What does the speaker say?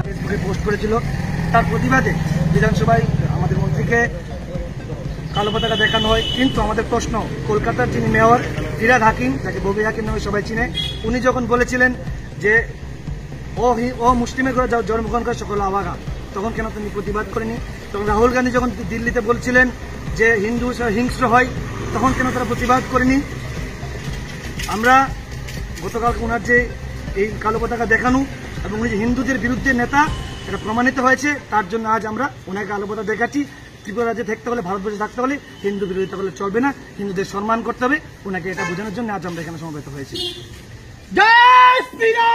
ফেসবুকে পোস্ট করেছিল, তার প্রতিবাদে বিধানসভায় আমাদের মন্ত্রীকে কালো পতাকা দেখানো হয়। কিন্তু আমাদের প্রশ্ন, কলকাতার যিনি মেয়র ফিরহাদ হাকিম, যাকে ববি হাকিম নামে সবাই চিনে, উনি যখন বলেছিলেন যে ও মুসলিমের ঘরে জন্মগ্রহণ করে সকল আবাগা, তখন কেন তিনি প্রতিবাদ করেনি? তখন রাহুল গান্ধী যখন দিল্লিতে বলছিলেন যে হিন্দু হিংস্র হয়, তখন কেন তারা প্রতিবাদ করেনি? আমরা গতকাল ওনার যে এই কালো পতাকা দেখানো এবং উনি যে হিন্দুদের বিরুদ্ধে নেতা, এটা প্রমাণিত হয়েছে। তার জন্য আজ আমরা ওনাকে কালো পতাকা দেখাচ্ছি। ত্রিপুরা রাজ্যে থাকতে হলে, ভারতবর্ষে থাকতে হলে হিন্দু বিরোধিতা করলে চলবে না, হিন্দুদের সম্মান করতে হবে। ওনাকে এটা বোঝানোর জন্য আজ আমরা এখানে সমবেত হয়েছি। জয় শ্রীরাম।